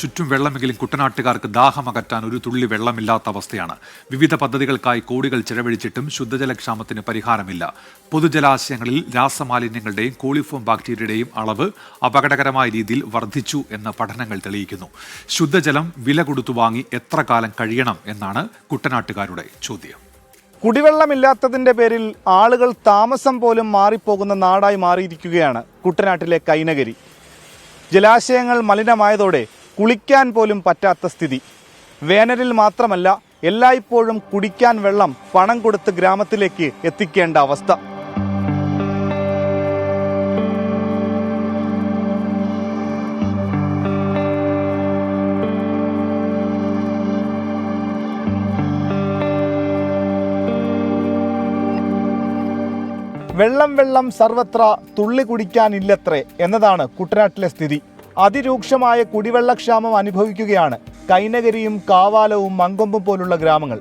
ചുറ്റും വെള്ളമെങ്കിലും കുട്ടനാട്ടുകാർക്ക് ദാഹമകറ്റാൻ ഒരു തുള്ളി വെള്ളമില്ലാത്ത അവസ്ഥയാണ്. വിവിധ പദ്ധതികൾക്കായി കോടികൾ ചെലവഴിച്ചിട്ടും ശുദ്ധജലക്ഷാമത്തിന് പരിഹാരമില്ല. പൊതുജലാശയങ്ങളിൽ രാസമാലിന്യങ്ങളുടെയും കോളിഫോം ബാക്ടീരിയയുടെയും അളവ് അപകടകരമായ രീതിയിൽ വർദ്ധിച്ചു എന്ന് പഠനങ്ങൾ തെളിയിക്കുന്നു. ശുദ്ധജലം വില കൊടുത്തു വാങ്ങി എത്ര കാലം കഴിയണം എന്നാണ് കുട്ടനാട്ടുകാരുടെ ചോദ്യം. കുടിവെള്ളമില്ലാത്തതിന്റെ പേരിൽ ആളുകൾ താമസം പോലും മാറിപ്പോകുന്ന നാടായി മാറിയിരിക്കുകയാണ് കുട്ടനാട്ടിലെ കൈനകരി. ജലാശയങ്ങൾ മലിനമായതോടെ കുളിക്കാൻ പോലും പറ്റാത്ത സ്ഥിതി. വേനലിൽ മാത്രമല്ല, എല്ലായ്പ്പോഴും കുടിക്കാൻ വെള്ളം പണം കൊടുത്ത് ഗ്രാമത്തിലേക്ക് എത്തിക്കേണ്ട അവസ്ഥ. വെള്ളം വെള്ളം സർവത്ര, തുള്ളി കുടിക്കാനില്ലത്രേ എന്നതാണ് കുട്ടനാട്ടിലെ സ്ഥിതി. അതിരൂക്ഷമായ കുടിവെള്ളക്ഷാമം അനുഭവിക്കുകയാണ് കൈനകരിയും കാവാലവും മങ്കൊമ്പും പോലുള്ള ഗ്രാമങ്ങൾ.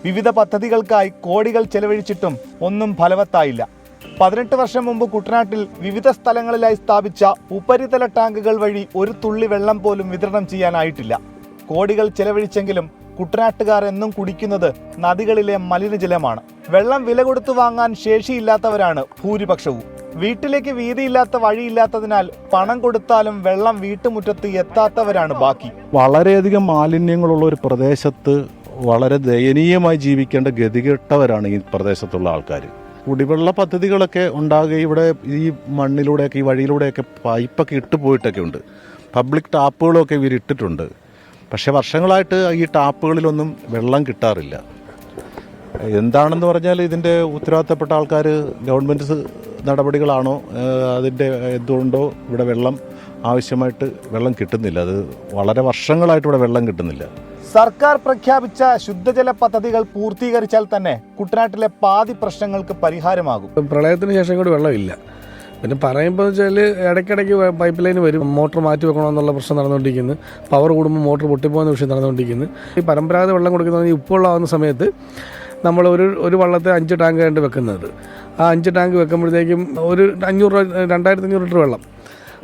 വിവിധ പദ്ധതികൾക്കായി കോടികൾ ചെലവഴിച്ചിട്ടും ഒന്നും ഫലവത്തായില്ല. 18 വർഷം മുമ്പ് കുട്ടനാട്ടിൽ വിവിധ സ്ഥലങ്ങളിലായി സ്ഥാപിച്ച ഉപരിതല ടാങ്കുകൾ വഴി ഒരു തുള്ളി വെള്ളം പോലും വിതരണം ചെയ്യാനായിട്ടില്ല. കോടികൾ ചെലവഴിച്ചെങ്കിലും കുട്ടനാട്ടുകാർ എന്നും കുടിക്കുന്നത് നദികളിലെ മലിനജലമാണ്. വെള്ളം വില കൊടുത്തു വാങ്ങാൻ ശേഷിയില്ലാത്തവരാണ് ഭൂരിപക്ഷവും. വീട്ടിലേക്ക് വീതിയില്ലാത്ത വഴിയില്ലാത്തതിനാൽ പണം കൊടുത്താലും വെള്ളം വീട്ടുമുറ്റത്ത് എത്താത്തവരാണ് ബാക്കി. വളരെയധികം മാലിന്യങ്ങളുള്ള ഒരു പ്രദേശത്ത് വളരെ ദയനീയമായി ജീവിക്കേണ്ട ഗതികെട്ടവരാണ് ഈ പ്രദേശത്തുള്ള ആൾക്കാർ. കുടിവെള്ള പദ്ധതികളൊക്കെ ഉണ്ടാകുകയും ഇവിടെ ഈ മണ്ണിലൂടെയൊക്കെ ഈ വഴിയിലൂടെയൊക്കെ പൈപ്പൊക്കെ ഇട്ടുപോയിട്ടൊക്കെ ഉണ്ട്. പബ്ലിക് ടാപ്പുകളൊക്കെ ഇവരിട്ടിട്ടുണ്ട്. പക്ഷേ വർഷങ്ങളായിട്ട് ഈ ടാപ്പുകളിലൊന്നും വെള്ളം കിട്ടാറില്ല. എന്താണെന്ന് പറഞ്ഞാൽ ഇതിൻ്റെ ഉത്തരവാദിത്തപ്പെട്ട ആൾക്കാർ ഗവൺമെൻറ് നടപടികളാണോ അതിൻ്റെ എന്തുകൊണ്ടോ ഇവിടെ വെള്ളം ആവശ്യമായിട്ട് വെള്ളം കിട്ടുന്നില്ല. അത് വളരെ വർഷങ്ങളായിട്ട് ഇവിടെ വെള്ളം കിട്ടുന്നില്ല. സർക്കാർ പ്രഖ്യാപിച്ച ശുദ്ധജല പദ്ധതികൾ പൂർത്തീകരിച്ചാൽ തന്നെ കുട്ടനാട്ടിലെ പാതി പ്രശ്നങ്ങൾക്ക് പരിഹാരമാകും. പ്രളയത്തിന് ശേഷം കൂടി വെള്ളമില്ല. പിന്നെ പറയുമ്പോൾ വെച്ചാൽ ഇടയ്ക്കിടയ്ക്ക് പൈപ്പ് ലൈൻ വരും, മോട്ടർ മാറ്റി വെക്കണമെന്നുള്ള പ്രശ്നം നടന്നുകൊണ്ടിരിക്കുന്നു. പവർ കൂടുമ്പോൾ മോട്ടർ പൊട്ടിപ്പോകുന്ന വിഷയം നടന്നുകൊണ്ടിരിക്കുന്നു. ഈ പരമ്പരാഗത വെള്ളം കൊടുക്കുന്നത് ഉപ്പുവെള്ളമാകുന്ന സമയത്ത് നമ്മൾ ഒരു വള്ളത്തെ 5 ടാങ്ക് കണ്ട് വെക്കുന്നത്. ആ 5 ടാങ്ക് വെക്കുമ്പോഴത്തേക്കും ഒരു 2500 ലിറ്റർ വെള്ളം,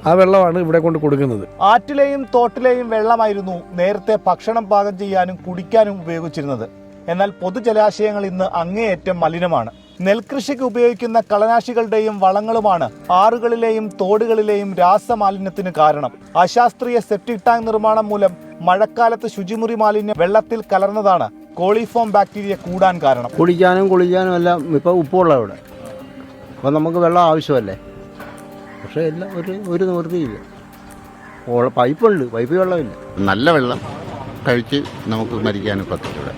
ആ വെള്ളമാണ് ഇവിടെ കൊണ്ട് കൊടുക്കുന്നത്. ആറ്റിലെയും തോട്ടിലെയും വെള്ളമായിരുന്നു നേരത്തെ ഭക്ഷണം പാകം ചെയ്യാനും കുടിക്കാനും ഉപയോഗിച്ചിരുന്നത്. എന്നാൽ പൊതുജലാശയങ്ങൾ ഇന്ന് അങ്ങേയറ്റം മലിനമാണ്. നെൽകൃഷിക്ക് ഉപയോഗിക്കുന്ന കളനാശികളുടെയും വളങ്ങളുമാണ് ആറുകളിലെയും തോടുകളിലെയും രാസമാലിന്യത്തിന് കാരണം. അശാസ്ത്രീയ സെപ്റ്റിക് ടാങ്ക് നിർമ്മാണം മൂലം മഴക്കാലത്ത് ശുചിമുറി മാലിന്യം വെള്ളത്തിൽ കലർന്നതാണ് കോളിഫോം ബാക്ടീരിയ കൂടാൻ കാരണം. കുടിക്കാനും കുളിക്കാനും എല്ലാം ഇപ്പോൾ ഉപ്പുള്ള ഇവിടെ, അപ്പം നമുക്ക് വെള്ളം ആവശ്യമല്ലേ. പക്ഷേ എല്ലാം ഒരു നിവൃത്തിയില്ല. പൈപ്പുണ്ട്, പൈപ്പ് വെള്ളമില്ല. നല്ല വെള്ളം കഴിച്ച് നമുക്ക് മരിക്കാനും പറ്റില്ല.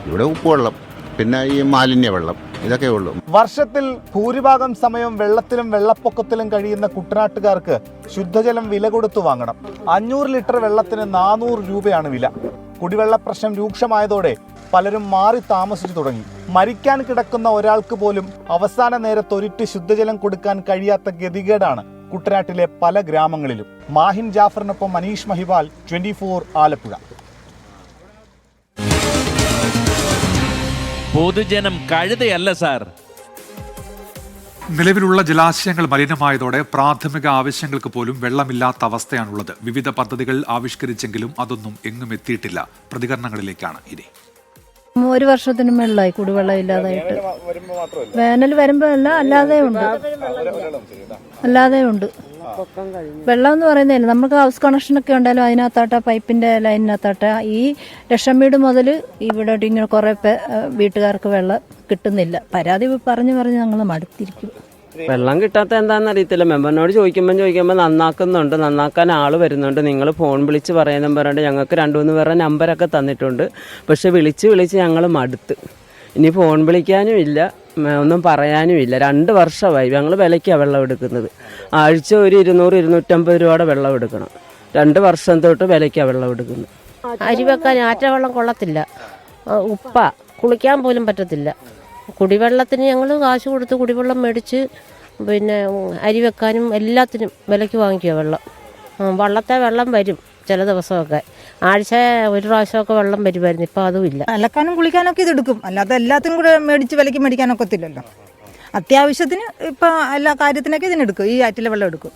ഇവിടെ ഉപ്പുവെള്ളം, പിന്നെ ഈ മാലിന്യ വെള്ളം, ഇതൊക്കെ ഉള്ളൂ. വർഷത്തിൽ ഭൂരിഭാഗം സമയം വെള്ളത്തിലും വെള്ളപ്പൊക്കത്തിലും കഴിയുന്ന കുട്ടനാട്ടുകാർക്ക് ശുദ്ധജലം വില കൊടുത്തു വാങ്ങണം. 500 ലിറ്റർ വെള്ളത്തിന് 400 രൂപയാണ് വില. കുടിവെള്ള പ്രശ്നം രൂക്ഷമായതോടെ പലരും മാറി താമസിച്ചു തുടങ്ങി. മരിക്കാൻ കിടക്കുന്ന ഒരാൾക്ക് പോലും അവസാന നേരത്ത് ഒരിറ്റ് ശുദ്ധജലം കൊടുക്കാൻ കഴിയാത്ത ഗതികേടാണ് കുട്ടനാട്ടിലെ പല ഗ്രാമങ്ങളിലും. മാഹിൻ ജാഫറിനൊപ്പം മനീഷ് മഹിവാൽ, 24 ആലപ്പുഴ. പൊതുജനം കഴുതയല്ല സാർ. നിലവിലുള്ള ജലാശയങ്ങൾ മലിനമായതോടെ പ്രാഥമിക ആവശ്യങ്ങൾക്ക് പോലും വെള്ളമില്ലാത്ത അവസ്ഥയാണുള്ളത്. വിവിധ പദ്ധതികൾ ആവിഷ്കരിച്ചെങ്കിലും അതൊന്നും എങ്ങും എത്തിയിട്ടില്ല. പ്രതികരണങ്ങളിലേക്കാണ് ഇനി. 1 വർഷത്തിന് മേളിലായി കുടിവെള്ളം ഇല്ലാതായിട്ട്. വേനൽ വരുമ്പോൾ അല്ല, അല്ലാതെ ഉണ്ട്. വെള്ളം എന്ന് പറയുന്നതല്ല, നമുക്ക് ഹൗസ് കണക്ഷനൊക്കെ ഉണ്ടായാലും അതിനകത്താട്ട പൈപ്പിന്റെ ലൈനിനകത്താട്ട ഈ ലക്ഷം വീട് മുതൽ ഇവിടെ ഇങ്ങനെ കുറെ വീട്ടുകാർക്ക് വെള്ളം കിട്ടുന്നില്ല. പരാതി പറഞ്ഞ് ഞങ്ങൾ മടുത്തിരിക്കും. വെള്ളം കിട്ടാത്ത എന്താണെന്ന് അറിയത്തില്ല. മെമ്പറിനോട് ചോദിക്കുമ്പോൾ നന്നാക്കുന്നുണ്ട്, നന്നാക്കാൻ ആൾ വരുന്നുണ്ട്, നിങ്ങൾ ഫോൺ വിളിച്ച് പറയുന്ന പറഞ്ഞിട്ട് ഞങ്ങൾക്ക് 2-3 പേരുടെ നമ്പരൊക്കെ തന്നിട്ടുണ്ട്. പക്ഷെ വിളിച്ച് ഞങ്ങൾ മടുത്ത്. ഇനി ഫോൺ വിളിക്കാനും ഇല്ല, ഒന്നും പറയാനും ഇല്ല. 2 വർഷമായി ഞങ്ങൾ വിലയ്ക്കാണ് വെള്ളം എടുക്കുന്നത്. ആഴ്ച ഒരു 200-250 രൂപയുടെ വെള്ളം എടുക്കണം. 2 വർഷം തൊട്ട് വിലയ്ക്കാണ് വെള്ളം എടുക്കുന്നത്. അരി വെക്കാൻ ആറ്റ വെള്ളം കൊള്ളത്തില്ല, ഉപ്പ കുളിക്കാൻ പോലും പറ്റത്തില്ല. കുടിവെള്ളത്തിന് ഞങ്ങൾ കാശ് കൊടുത്ത് കുടിവെള്ളം മേടിച്ച് പിന്നെ അരി വെക്കാനും എല്ലാത്തിനും വിലയ്ക്ക് വാങ്ങിക്കുക വെള്ളം. വള്ളത്തെ വെള്ളം വരും ചില ദിവസമൊക്കെ, ആഴ്ച ഒരു പ്രാവശ്യമൊക്കെ വെള്ളം വരുമായിരുന്നു. ഇപ്പം അതുമില്ല. അലക്കാനും കുളിക്കാനൊക്കെ ഇതെടുക്കും, അല്ലാതെ എല്ലാത്തിനും കൂടെ വിലയ്ക്ക് മേടിക്കാനൊക്കത്തില്ലല്ലോ. അത്യാവശ്യത്തിന് ഇപ്പം എല്ലാ കാര്യത്തിനൊക്കെ ഇതിനെടുക്കും, ഈ ആറ്റിലെ വെള്ളം എടുക്കും.